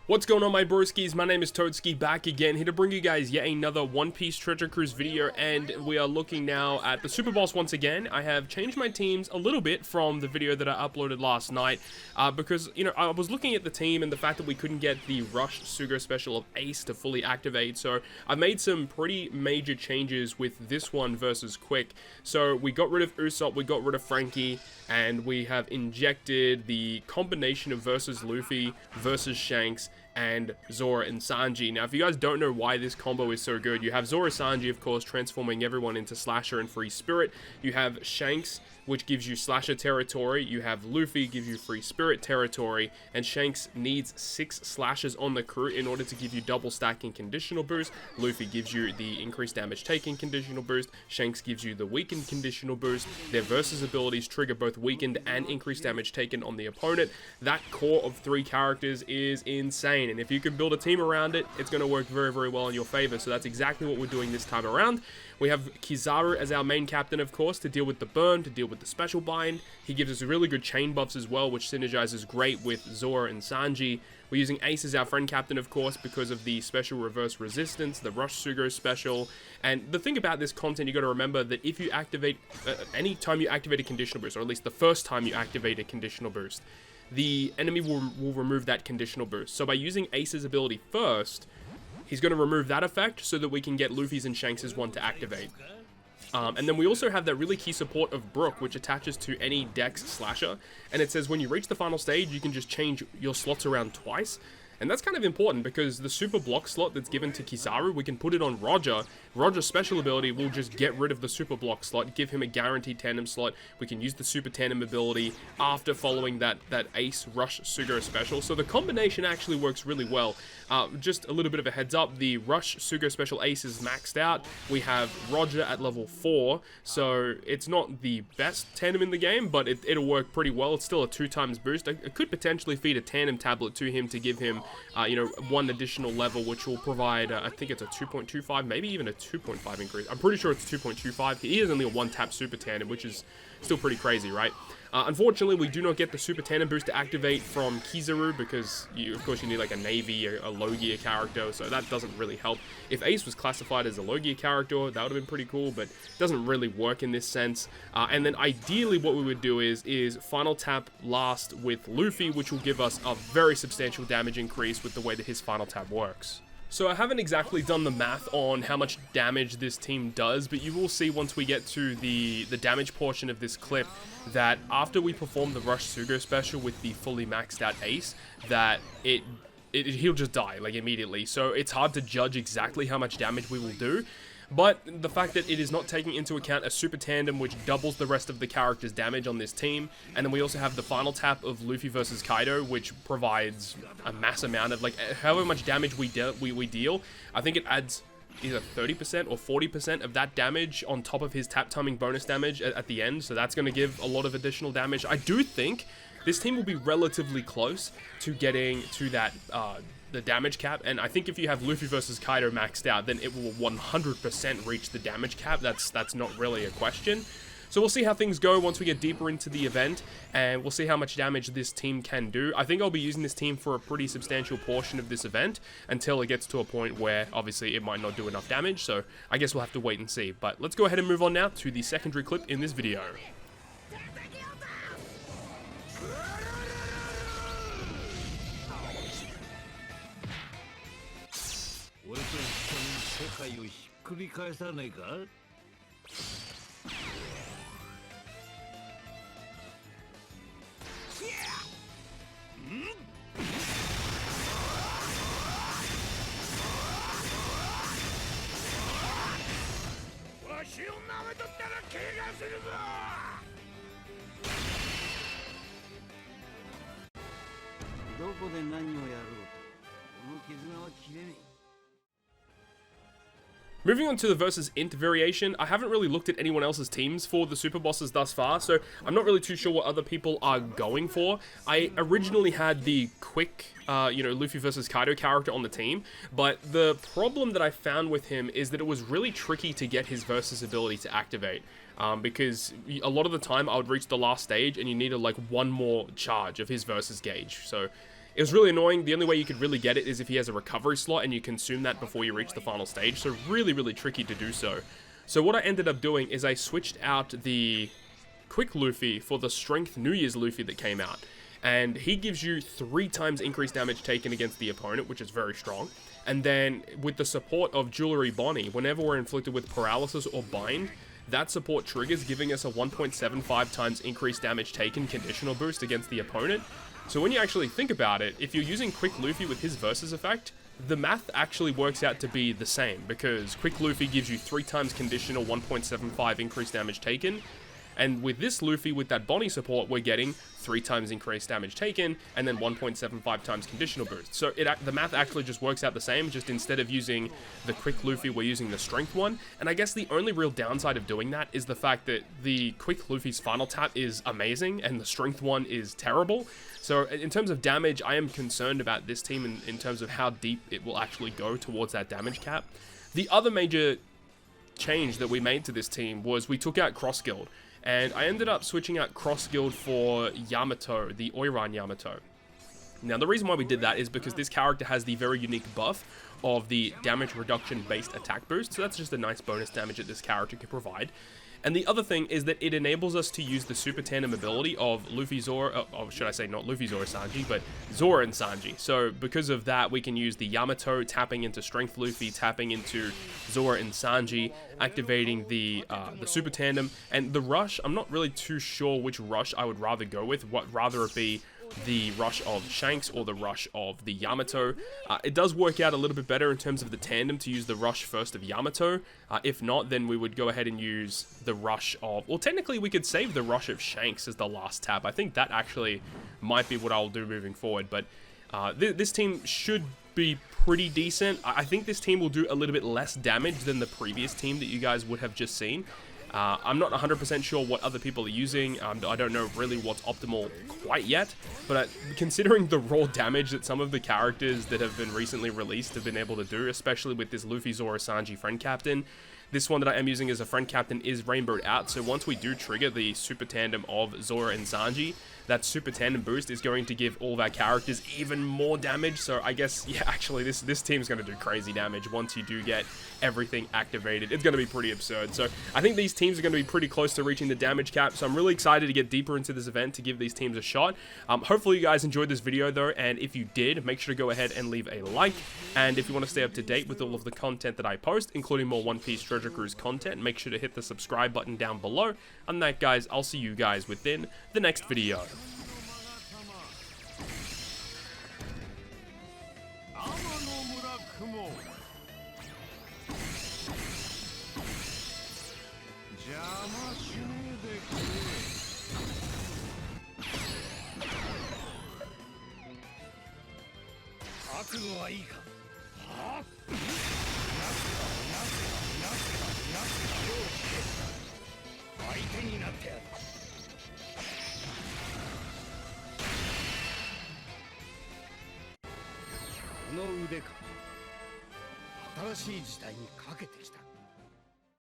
What's going on, my broskies? My name is TheLordShiro, back again, here to bring you guys yet another One Piece Treasure Cruise video, and we are looking now at the Super Boss once again. I have changed my teams a little bit from the video that I uploaded last night, because, you know, I was looking at the team and the fact that we couldn't get the Rush Sugar special of Ace to fully activate, so I made some pretty major changes with this one versus Quick. So we got rid of Usopp, we got rid of Frankie, and we have injected the combination of versus Luffy versus Shanks and Zoro and Sanji. Now, if you guys don't know why this combo is so good, you have Zoro Sanji, of course, transforming everyone into Slasher and Free Spirit. You have Shanks, which gives you Slasher territory. You have Luffy, gives you Free Spirit territory. And Shanks needs 6 Slashers on the crew in order to give you double stacking conditional boost. Luffy gives you the increased damage taking conditional boost. Shanks gives you the weakened conditional boost. Their versus abilities trigger both weakened and increased damage taken on the opponent. That core of 3 characters is insane. And if you can build a team around it, it's going to work very, very well in your favor. So that's exactly what we're doing this time around. We have Kizaru as our main captain, of course, to deal with the burn, to deal with the special bind. He gives us really good chain buffs as well, which synergizes great with Zoro and Sanji. We're using Ace as our friend captain, of course, because of the special reverse resistance, the Rush Sugar special. And the thing about this content, you got to remember that if you activate, any time you activate a conditional boost, or at least the first time you activate a conditional boost, the enemy will remove that conditional boost. So by using Ace's ability first, he's going to remove that effect so that we can get Luffy's and Shanks' one to activate. And then we also have that really key support of Brook, which attaches to any Dex Slasher. And it says when you reach the final stage, you can just change your slots around twice. And that's kind of important because the super block slot that's given to Kizaru, we can put it on Roger. Roger's special ability will just get rid of the super block slot, give him a guaranteed tandem slot. We can use the super tandem ability after following that Ace Rush Sugar special. So the combination actually works really well. Just a little bit of a heads up, the Rush Sugar special Ace is maxed out. We have Roger at level 4, so it's not the best tandem in the game, but it'll work pretty well. It's still a 2x boost. I could potentially feed a tandem tablet to him to give him you know, 1 additional level, which will provide, I think it's a 2.25, maybe even a 2.5 increase. I'm pretty sure it's 2.25. He is only a 1-tap super tandem, which is still pretty crazy, right? Unfortunately, we do not get the super tandem boost to activate from Kizaru because, of course, you need like a Navy, a Logia character, so that doesn't really help. If Ace was classified as a Logia character, that would have been pretty cool, but it doesn't really work in this sense. And then ideally what we would do is final tap last with Luffy, which will give us a very substantial damage increase with the way that his final tap works. So I haven't exactly done the math on how much damage this team does, but you will see once we get to the damage portion of this clip that after we perform the Rush Sugar special with the fully maxed out Ace, that he'll just die, like, immediately. So it's hard to judge exactly how much damage we will do. But the fact that it is not taking into account a super tandem which doubles the rest of the character's damage on this team, and then we also have the final tap of Luffy versus Kaido, which provides a mass amount of, like, however much damage we deal, I think it adds either 30% or 40% of that damage on top of his tap timing bonus damage at the end, so that's going to give a lot of additional damage. I do think this team will be relatively close to getting to that the damage cap, and I think if you have Luffy versus Kaido maxed out, then it will 100% reach the damage cap. That's not really a question. So we'll see how things go once we get deeper into the event, and we'll see how much damage this team can do. I think I'll be using this team for a pretty substantial portion of this event until it gets to a point where obviously it might not do enough damage, so I guess we'll have to wait and see. But let's go ahead and move on now to the secondary clip in this video. Moving on to the versus int variation, I haven't really looked at anyone else's teams for the super bosses thus far, so I'm not really too sure what other people are going for. I originally had the quick, you know, Luffy versus Kaido character on the team, but the problem that I found with him is that it was really tricky to get his versus ability to activate. Because a lot of the time I would reach the last stage and you needed like one more charge of his versus gauge, so It was really annoying. The only way you could really get it is if he has a recovery slot and you consume that before you reach the final stage. So really, really tricky to do so. So what I ended up doing is I switched out the Quick Luffy for the Strength New Year's Luffy that came out. And he gives you 3 times increased damage taken against the opponent, which is very strong. And then with the support of Jewelry Bonnie, whenever we're inflicted with paralysis or bind, that support triggers, giving us a 1.75 times increased damage taken conditional boost against the opponent. So when you actually think about it, if you're using Quick Luffy with his versus effect, the math actually works out to be the same, because Quick Luffy gives you 3 times conditional 1.75 increased damage taken. And with this Luffy, with that Bonnie support, we're getting 3 times increased damage taken, and then 1.75 times conditional boost. So the math actually just works out the same, just instead of using the Quick Luffy, we're using the Strength one. And I guess the only real downside of doing that is the fact that the Quick Luffy's final tap is amazing, and the Strength one is terrible. So in terms of damage, I am concerned about this team in terms of how deep it will actually go towards that damage cap. The other major change that we made to this team was we took out Cross Guild. And I ended up switching out Cross Guild for Yamato, the Oiran Yamato. Now, the reason why we did that is because this character has the very unique buff of the damage reduction based attack boost. So that's just a nice bonus damage that this character can provide. And the other thing is that it enables us to use the Super Tandem ability of Luffy Zora, or should I say not Luffy Zora Sanji, but Zora and Sanji. So because of that, we can use the Yamato tapping into Strength Luffy, tapping into Zora and Sanji, activating the Super Tandem. And the rush, I'm not really too sure which rush I would rather go with, rather it be the rush of Shanks or the rush of the Yamato. It does work out a little bit better in terms of the tandem to use the rush first of Yamato. If not, then we would go ahead and use the rush of, well, technically we could save the rush of Shanks as the last tap. I think that actually might be what I'll do moving forward, but this team should be pretty decent. I think this team will do a little bit less damage than the previous team that you guys would have just seen. I'm not 100% sure what other people are using. I don't know really what's optimal quite yet, but considering the raw damage that some of the characters that have been recently released have been able to do, especially with this Luffy Zora Sanji friend captain, this one that I am using as a friend captain is rainbowed out, so once we do trigger the super tandem of Zora and Sanji, that super tandem boost is going to give all of our characters even more damage. So I guess, yeah, actually this team's going to do crazy damage once you do get everything activated. It's going to be pretty absurd. So I think these teams are going to be pretty close to reaching the damage cap. So I'm really excited to get deeper into this event to give these teams a shot. Hopefully you guys enjoyed this video though, and if you did, make sure to go ahead and leave a like. And if you want to stay up to date with all of the content that I post, including more One Piece Treasure Cruise content, make sure to hit the subscribe button down below. And that, guys, I'll see you guys within the next video. "この腕か、新しい時代にかけてきた。